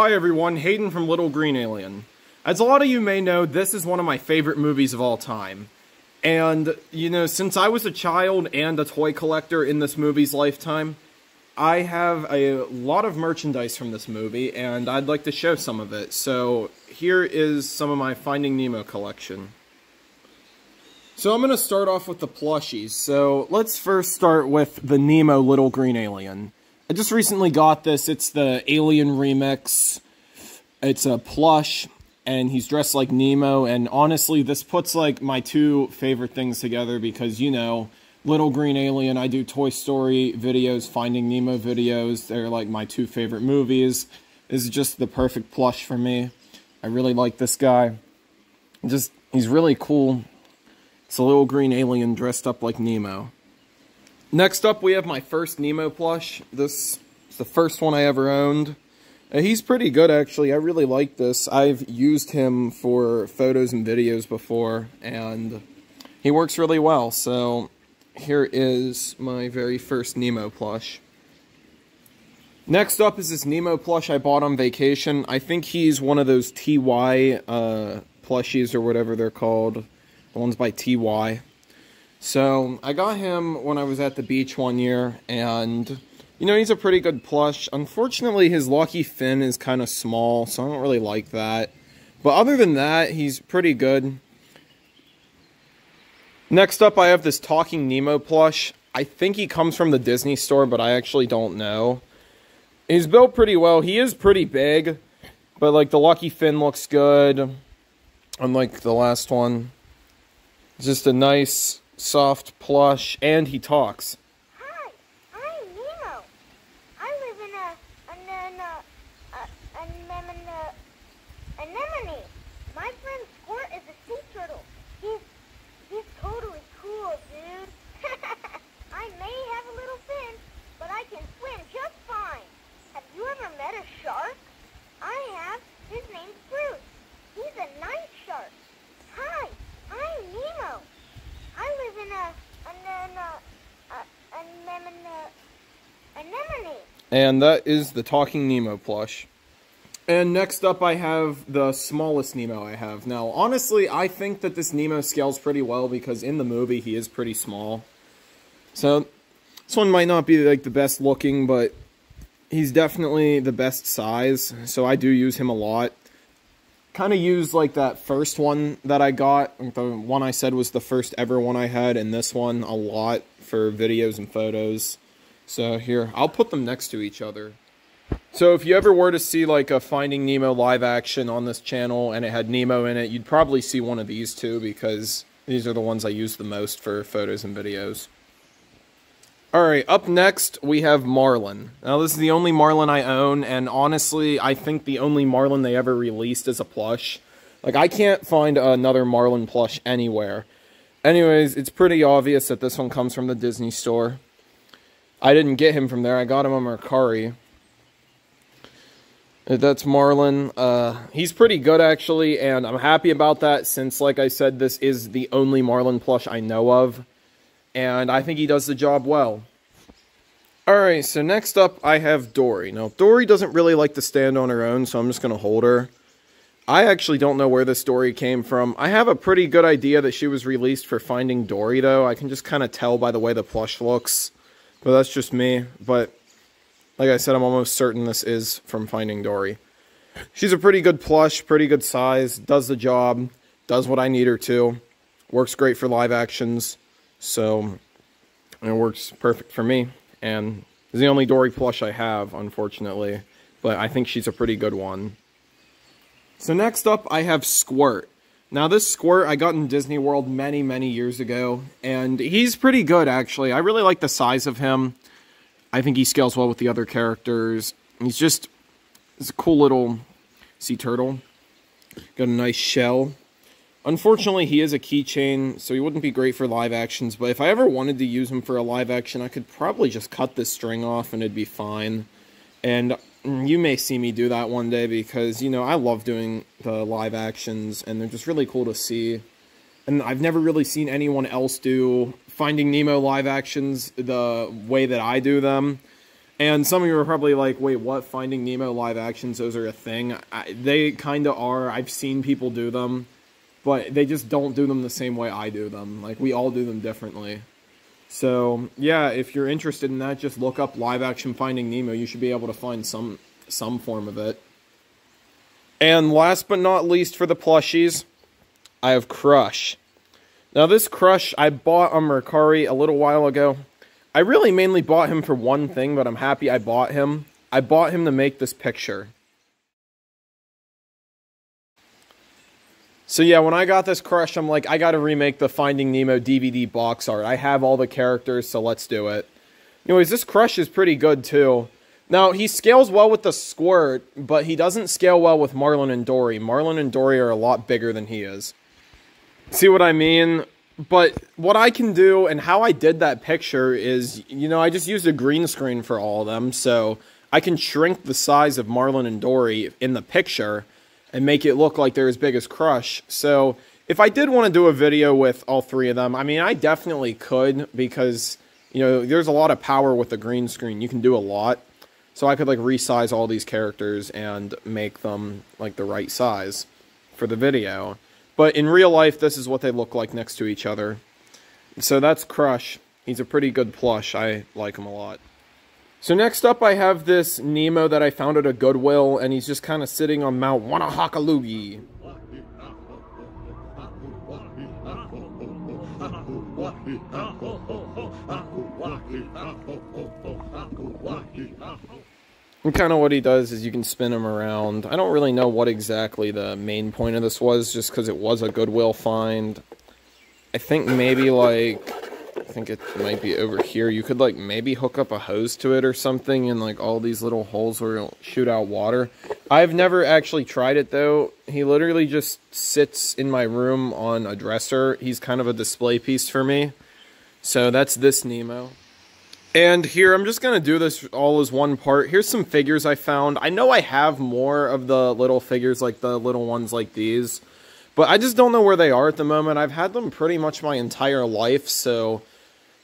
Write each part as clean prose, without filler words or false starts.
Hi everyone, Hayden from Little Green Alien. As a lot of you may know, this is one of my favorite movies of all time. And, you know, since I was a child and a toy collector in this movie's lifetime, I have a lot of merchandise from this movie, and I'd like to show some of it. So, here is some of my Finding Nemo collection. So I'm going to start off with the plushies. So, let's first start with the Nemo Little Green Alien. I just recently got this. It's the Alien Remix. It's a plush, and he's dressed like Nemo, and honestly, this puts, like, my two favorite things together because, you know, Little Green Alien, I do Toy Story videos, Finding Nemo videos. They're, like, my two favorite movies. This is just the perfect plush for me. I really like this guy. He's really cool. It's a little green alien dressed up like Nemo. Next up, we have my first Nemo plush. This is the first one I ever owned. He's pretty good, actually. I really like this. I've used him for photos and videos before, and he works really well. So, here is my very first Nemo plush. Next up is this Nemo plush I bought on vacation. I think he's one of those TY plushies or whatever they're called. The ones by TY. So, I got him when I was at the beach one year, and, you know, he's a pretty good plush. Unfortunately, his lucky fin is kind of small, so I don't really like that. But other than that, he's pretty good. Next up, I have this Talking Nemo plush. I think he comes from the Disney store, but I actually don't know. He's built pretty well. He is pretty big, but, like, the lucky fin looks good, unlike the last one. Just a nice, soft plush, and he talks. Hi, I'm Nemo. I live in anemone. My friend Squirt is a sea turtle. He's totally cool, dude. I may have a little fin, but I can swim just fine. Have you ever met a shark? I have. His name's Bruce. He's a night shark. Hi, I'm Nemo. I live in anemone. And that is the Talking Nemo plush. And next up I have the smallest Nemo I have. Now, honestly, I think that this Nemo scales pretty well because in the movie he is pretty small. So, this one might not be like the best looking, but he's definitely the best size. So I do use him a lot. Kind of use like that first one that I got, the one I said was the first ever one I had, and this one a lot for videos and photos. So here, I'll put them next to each other. So if you ever were to see like a Finding Nemo live action on this channel and it had Nemo in it, you'd probably see one of these two because these are the ones I use the most for photos and videos. Alright, up next, we have Marlin. Now, this is the only Marlin I own, and honestly, I think the only Marlin they ever released is a plush. Like, I can't find another Marlin plush anywhere. Anyways, it's pretty obvious that this one comes from the Disney store. I didn't get him from there, I got him on Mercari. That's Marlin. He's pretty good, actually, and I'm happy about that, since, like I said, this is the only Marlin plush I know of. And I think he does the job well. Alright, so next up I have Dory. Now, Dory doesn't really like to stand on her own, so I'm just going to hold her. I actually don't know where this Dory came from. I have a pretty good idea that she was released for Finding Dory, though. I can just kind of tell by the way the plush looks. But that's just me. But, like I said, I'm almost certain this is from Finding Dory. She's a pretty good plush, pretty good size, does the job, does what I need her to. Works great for live actions. So, it works perfect for me, and it's the only Dory plush I have, unfortunately, but I think she's a pretty good one. So next up, I have Squirt. Now, this Squirt I got in Disney World many, many years ago, and he's pretty good, actually. I really like the size of him. I think he scales well with the other characters. He's a cool little sea turtle. Got a nice shell. Unfortunately, he is a keychain, so he wouldn't be great for live actions, but if I ever wanted to use him for a live action, I could probably just cut this string off and it'd be fine. And you may see me do that one day because, you know, I love doing the live actions, and they're just really cool to see. And I've never really seen anyone else do Finding Nemo live actions the way that I do them. And some of you are probably like, wait, what? Finding Nemo live actions, those are a thing? They kind of are. I've seen people do them, but they just don't do them the same way I do them. Like, we all do them differently. So, yeah, if you're interested in that, just look up live action Finding Nemo. You should be able to find some form of it. And last but not least for the plushies, I have Crush. Now, this Crush I bought on Mercari a little while ago. I really mainly bought him for one thing, but I'm happy I bought him. I bought him to make this picture. So yeah, when I got this Crush, I'm like, I gotta remake the Finding Nemo DVD box art. I have all the characters, so let's do it. Anyways, this Crush is pretty good too. Now, he scales well with the Squirt, but he doesn't scale well with Marlin and Dory. Marlin and Dory are a lot bigger than he is. See what I mean? But what I can do, and how I did that picture is, you know, I just used a green screen for all of them, so I can shrink the size of Marlin and Dory in the picture and make it look like they're as big as Crush. So, if I did want to do a video with all three of them, I mean, I definitely could, because, you know, there's a lot of power with the green screen. You can do a lot. So I could, like, resize all these characters and make them, like, the right size for the video. But in real life, this is what they look like next to each other. So that's Crush. He's a pretty good plush. I like him a lot. So next up, I have this Nemo that I found at a Goodwill, and he's just kind of sitting on Mount Wanahakalugi. And kind of what he does is you can spin him around. I don't really know what exactly the main point of this was, just because it was a Goodwill find. I think maybe, like, I think it might be over here. You could, like, maybe hook up a hose to it or something, and, like, all these little holes where it'll shoot out water. I've never actually tried it, though. He literally just sits in my room on a dresser. He's kind of a display piece for me. So that's this Nemo. And here, I'm just going to do this all as one part. Here's some figures I found. I know I have more of the little figures, like the little ones like these, but I just don't know where they are at the moment. I've had them pretty much my entire life, so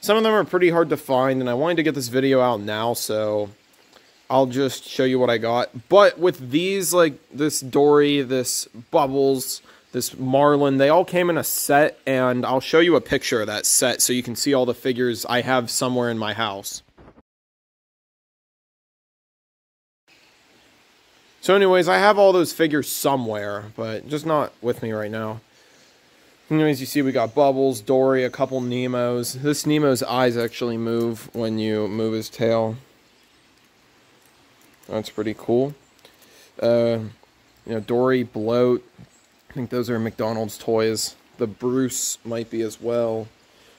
some of them are pretty hard to find, and I wanted to get this video out now, so I'll just show you what I got. But with these, like this Dory, this Bubbles, this Marlin, they all came in a set, and I'll show you a picture of that set so you can see all the figures I have somewhere in my house. So anyways, I have all those figures somewhere, but just not with me right now. Anyways, you see we got Bubbles, Dory, a couple Nemos. This Nemo's eyes actually move when you move his tail. That's pretty cool. You know, Dory, Bloat. I think those are McDonald's toys. The Bruce might be as well.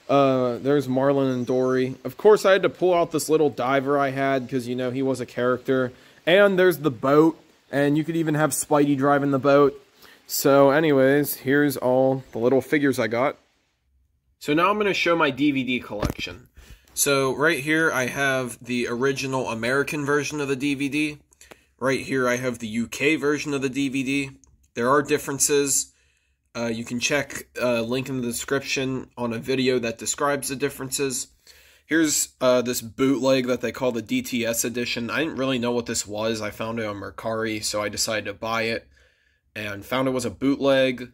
There's Marlin and Dory. Of course, I had to pull out this little diver I had because, you know, he was a character. And there's the boat. And you could even have Spidey driving the boat. So anyways, here's all the little figures I got. So now I'm going to show my DVD collection. So right here I have the original American version of the DVD. Right here I have the UK version of the DVD. There are differences. You can check a link in the description on a video that describes the differences. Here's this bootleg that they call the DTS edition. I didn't really know what this was. I found it on Mercari, so I decided to buy it. And found it was a bootleg.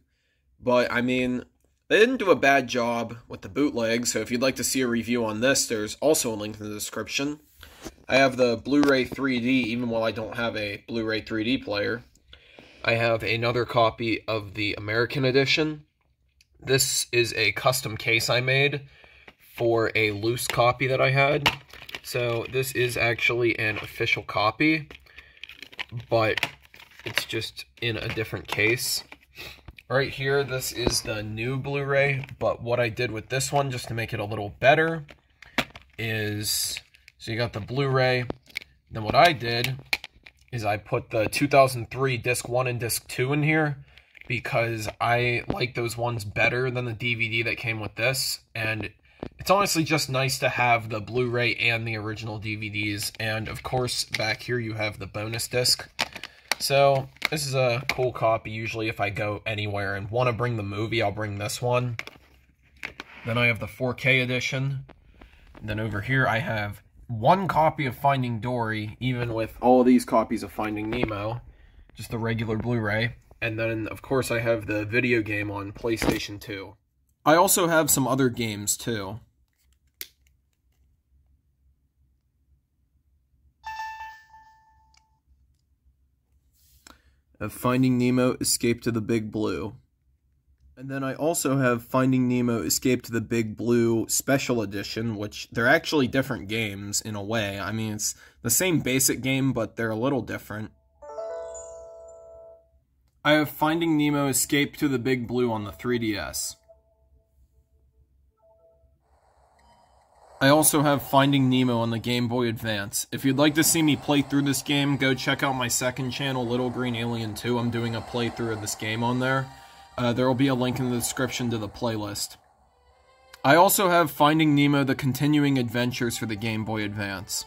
But, I mean, they didn't do a bad job with the bootleg. So if you'd like to see a review on this, there's also a link in the description. I have the Blu-ray 3D, even while I don't have a Blu-ray 3D player. I have another copy of the American edition. This is a custom case I made for a loose copy that I had. So this is actually an official copy, but it's just in a different case. Right here, this is the new Blu-ray, but what I did with this one, just to make it a little better, is, so you got the Blu-ray, then what I did is I put the 2003 disc 1 and disc 2 in here, because I like those ones better than the DVD that came with this, and it's honestly just nice to have the Blu-ray and the original DVDs, and of course, back here you have the bonus disc. So, this is a cool copy. Usually if I go anywhere and want to bring the movie, I'll bring this one. Then I have the 4K edition. And then over here I have one copy of Finding Dory, even with all of these copies of Finding Nemo, just the regular Blu-ray. And then, of course, I have the video game on PlayStation 2. I also have some other games, too. I have Finding Nemo, Escape to the Big Blue. And then I also have Finding Nemo, Escape to the Big Blue Special Edition, which they're actually different games in a way. I mean, it's the same basic game, but they're a little different. I have Finding Nemo, Escape to the Big Blue on the 3DS. I also have Finding Nemo on the Game Boy Advance. If you'd like to see me play through this game, go check out my second channel, Little Green Alien 2. I'm doing a playthrough of this game on there. There will be a link in the description to the playlist. I also have Finding Nemo, The Continuing Adventures for the Game Boy Advance.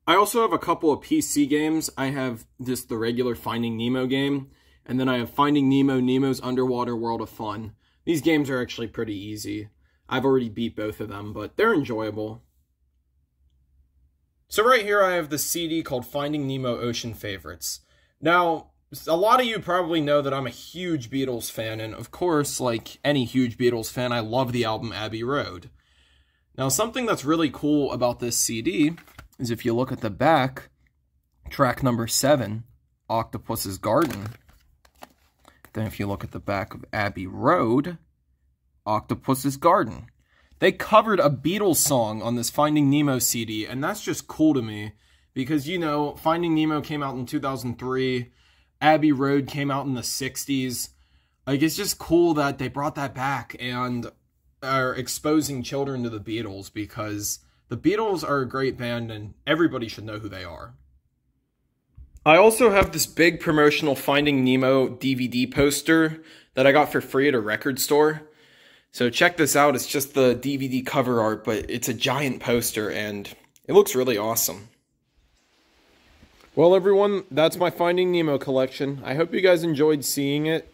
I also have a couple of PC games. I have just the regular Finding Nemo game, and then I have Finding Nemo, Nemo's Underwater World of Fun. These games are actually pretty easy. I've already beat both of them, but they're enjoyable. So right here I have the CD called Finding Nemo Ocean Favorites. Now, a lot of you probably know that I'm a huge Beatles fan, and of course, like any huge Beatles fan, I love the album Abbey Road. Now, something that's really cool about this CD is if you look at the back, track number 7, Octopus's Garden. Then if you look at the back of Abbey Road, Octopus's Garden. They covered a Beatles song on this Finding Nemo CD, and that's just cool to me, because, you know, Finding Nemo came out in 2003, Abbey Road came out in the 60s. Like, it's just cool that they brought that back and are exposing children to the Beatles, because the Beatles are a great band and everybody should know who they are. I also have this big promotional Finding Nemo DVD poster that I got for free at a record store. So check this out. It's just the DVD cover art, but it's a giant poster and it looks really awesome. Well, everyone, that's my Finding Nemo collection. I hope you guys enjoyed seeing it,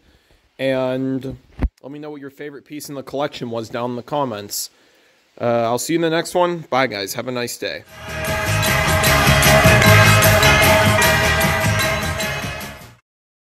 and let me know what your favorite piece in the collection was down in the comments. I'll see you in the next one. Bye, guys. Have a nice day.